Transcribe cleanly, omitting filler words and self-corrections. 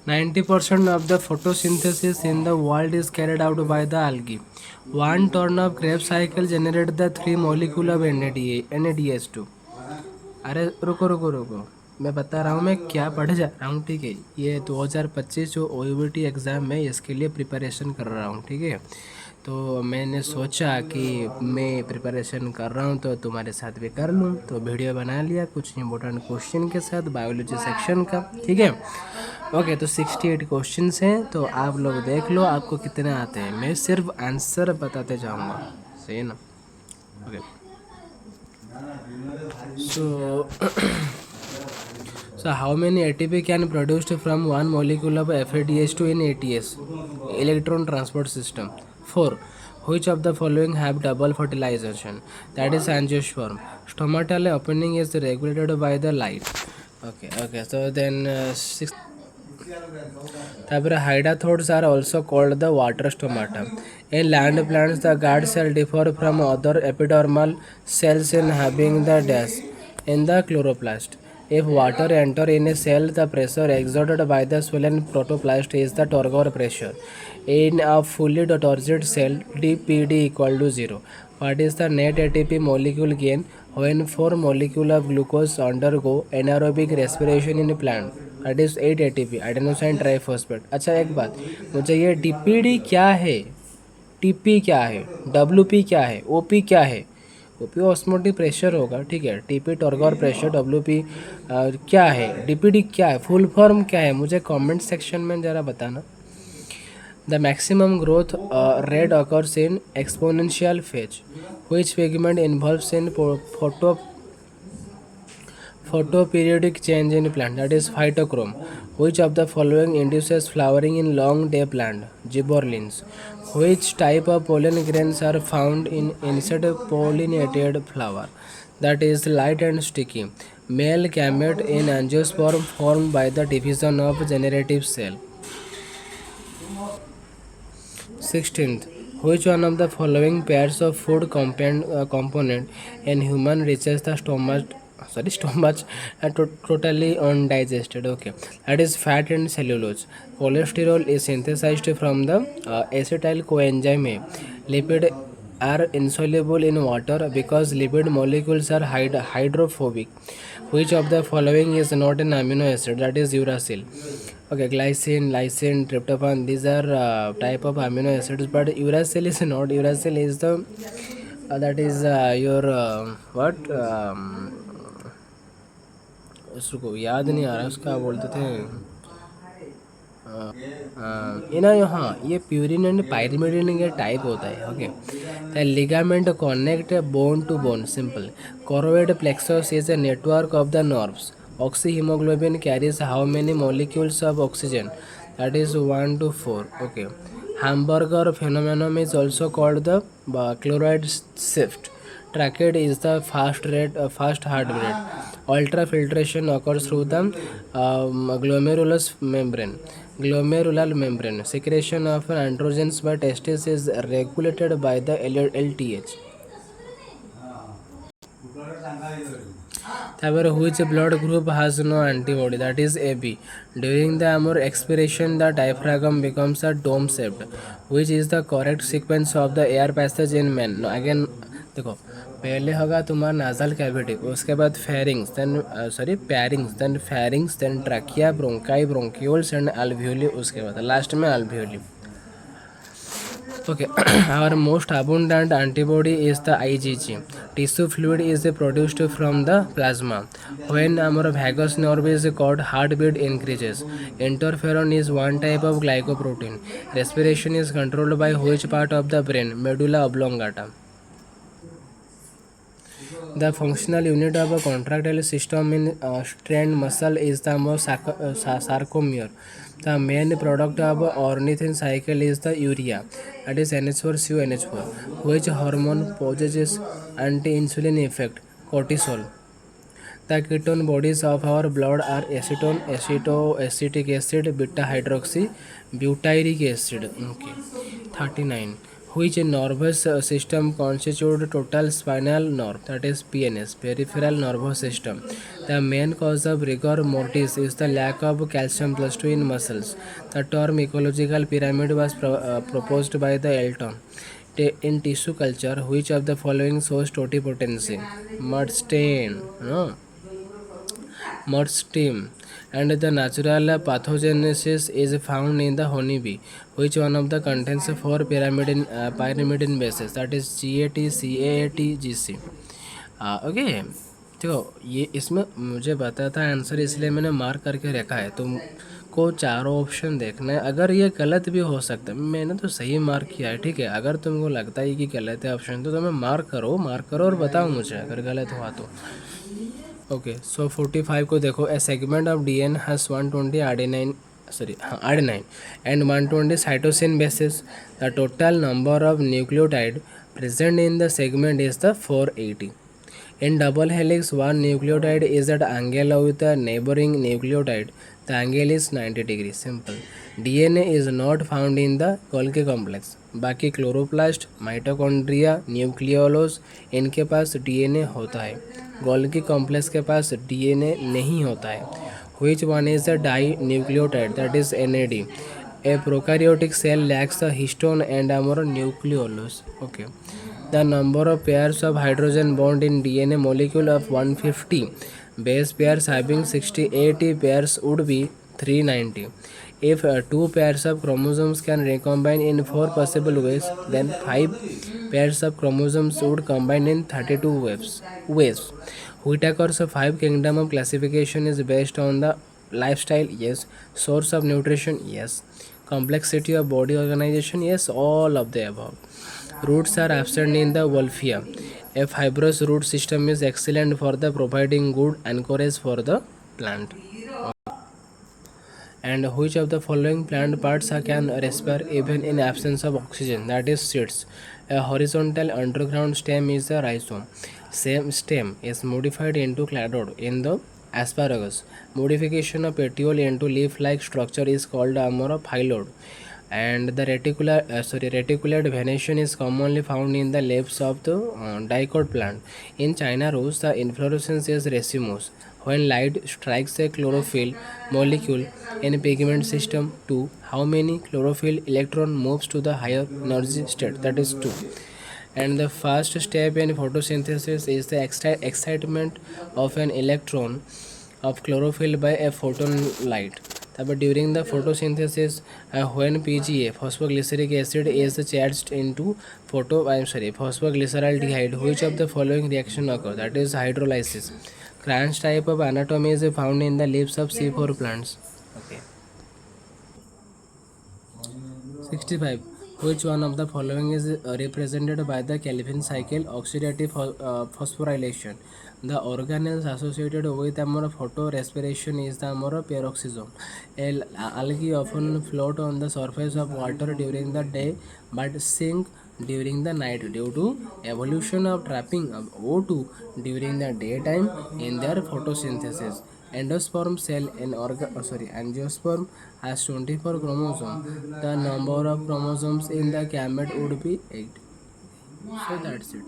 90% of the photosynthesis in the world is carried out by the algae. One turn of Krebs cycle generates the three molecule of NADH2. अरे रुको रुको रुको, मैं बता रहा हूँ मैं क्या पढ़ जा रहा हूँ, ठीक है। ये 2025 जो OUAT एग्ज़ाम में इसके लिए प्रिपरेशन कर रहा हूँ, ठीक है। तो मैंने सोचा कि मैं प्रिपरेशन कर रहा हूँ तो तुम्हारे साथ भी कर लूँ, तो वीडियो बना लिया कुछ इंपॉर्टेंट क्वेश्चन के साथ बायोलॉजी सेक्शन का, ठीक है। ओके, तो 68 क्वेश्चंस हैं, तो आप लोग देख लो आपको कितने आते हैं, मैं सिर्फ आंसर बताते जाऊँगा, सही है ना। Okay, so so how many ATP can produced from one molecule of FADH2 in ATS, electron transport system? 4. Which of the following have double fertilization? That is angiosperm. Stomatal opening is regulated by the light. Okay, so then 6. Hydrathodes are also called the water stomata. In land plants, the guard cell differ from other epidermal cells in having the dash in the chloroplast. If water enter in a cell, the pressure exerted by the swollen protoplast is the turgor pressure. In a fully turgid cell, dPd equal to 0. What is the net ATP molecule gain when 4 molecules of glucose undergo anaerobic respiration in a plant? That is 8 ATP, adenosine triphosphate. अच्छा एक बात, मुझे ये DPD क्या है, TP क्या है, WP क्या है, OP क्या है? OP ऑस्मोटिक प्रेशर होगा, ठीक है। TP टर्गर प्रेशर, WP क्या है, DPD क्या है, फुल फॉर्म क्या है, मुझे कमेंट सेक्शन में ज़रा बताना। The maximum growth rate occurs in exponential phase. Which pigment involves in photoperiodic change in plant? That is phytochrome. Which of the following induces flowering in long day plant? Gibberellins. Which type of pollen grains are found in insect pollinated flower? That is light and sticky. Male gamete in angiosperm formed by the division of generative cell. 16th. Which one of the following pairs of food component in human reaches the stomach totally undigested? Okay, that is fat and cellulose. Cholesterol is synthesized from the acetyl coenzyme A. Lipid are insoluble in water because lipid molecules are hydrophobic. Which of the following is not an amino acid? That is uracil. Okay, glycine, lysine, tryptophan, these are type of amino acids, but uracil is not. Uracil is the that is your what उसको याद नहीं आ रहा, उसका बोलते थे ये ना, हाँ, ये प्यूरिन एंड पायरिमिडिन के टाइप होता है। Okay, the ligament connect bone to bone, simple. Choroid plexus is a network of the nerves. Oxyhemoglobin carries how many molecules of oxygen? That is 1 to 4. Okay. Hamburger phenomenon is also called the chloride shift. Trachea is the fast heartbeat. Ultrafiltration occurs through the glomerular membrane. Secretion of androgens by testes is regulated by the LTH. Which blood group has no antibody? That is AB. During the amor expiration, the diaphragm becomes a dome shaped. Which is the correct sequence of the air passage in men? No, again देखो, पहले होगा तुम्हारा नाजल cavity, उसके बाद pharynx, then pharynx, then trachea, bronchi, bronchioles and alveoli, उसके बाद last में alveoli. Okay, our most abundant antibody is the IgG. Tissue fluid is produced from the plasma. When our vagus nerve is caught, heartbeat increases. Interferon is one type of glycoprotein. Respiration is controlled by which part of the brain? Medulla oblongata. The functional unit of a contractile system in strained muscle is the sarcomere. The main product of ornithine cycle is the urea, that is NH4CuNH4. Which hormone possesses anti-insulin effect? Cortisol. The ketone bodies of our blood are acetone, acetic acid, beta hydroxy, butyric acid. Okay. 39. which nervous system constitute total spinal nerve, that is PNS, peripheral nervous system. The main cause of rigor mortis is the lack of calcium plus 2 in muscles. The term ecological pyramid was proposed by the Elton. In tissue culture, which of the following shows totipotency? Mud stain, no? Mud stem, and the natural pathogenesis is found in the honeybee, which one of the contains four pyrimidine bases, that is GAT, CAAT, GC. Okay, तो ये इसमें मुझे पता था answer, इसलिए मैंने mark करके रखा है। तुमको चारों ऑप्शन देखना है, अगर ये गलत भी हो सकता है, मैंने तो सही मार्क किया है, ठीक है। अगर तुमको लगता है कि गलत है ऑप्शन तो तुम्हें मार्क करो और बताओ मुझे अगर गलत हुआ तो। ओके, सो 45 को देखो, a segment of DNA has 120 adenine, sorry हाँ adenine and 120 cytosine bases. The total number of nucleotide present in the segment is the 480. In double helix, one nucleotide is at angle with the neighboring nucleotide. The angle is 90 degrees. Simple. DNA is not found in the Golgi complex. बाकी chloroplast, mitochondria, nucleolus, इनके पास DNA होता है। Golgi complex के पास DNA नहीं होता है। Which one is the dinucleotide, that is NAD? A prokaryotic cell lacks the histone and amor nucleolus. Okay. The number of pairs of hydrogen bond in DNA molecule of 150. Base pairs having 68 pairs would be 390. If two pairs of chromosomes can recombine in four possible ways, then five pairs of chromosomes would combine in 32 ways. Whitaker's five kingdom of classification is based on the lifestyle, yes. Source of nutrition, yes. Complexity of body organization, yes. All of the above. Roots are absent in the Wolfia. A fibrous root system is excellent for the providing good anchorage for the plant. And which of the following plant parts can respire even in absence of oxygen? That is seeds. A horizontal underground stem is the rhizome. Same stem is modified into cladode in the asparagus. Modification of petiole into leaf-like structure is called phyllodes. And the reticulate venation is commonly found in the leaves of the dicot plant. In China rose, the inflorescence is racemose. When light strikes a chlorophyll molecule in pigment system 2, how many chlorophyll electron moves to the higher energy state? That is 2. And the first step in photosynthesis is the excitement of an electron of chlorophyll by a photon light. But during the photosynthesis, when PGA, phosphoglyceric acid, is charged into phosphoglyceraldehyde, which of the following reaction occurs? That is hydrolysis. Cranch type of anatomy is found in the leaves of C4 plants. Okay. 65. Which one of the following is represented by the Kelvin cycle? Oxidative phosphorylation. The organelles associated with our photorespiration is the peroxisome. Algae often float on the surface of water during the day but sink during the night due to evolution of trapping of O2 during the daytime in their photosynthesis. Endosperm cell in angiosperm has 24 chromosomes. The number of chromosomes in the gamete would be 8. So that's it.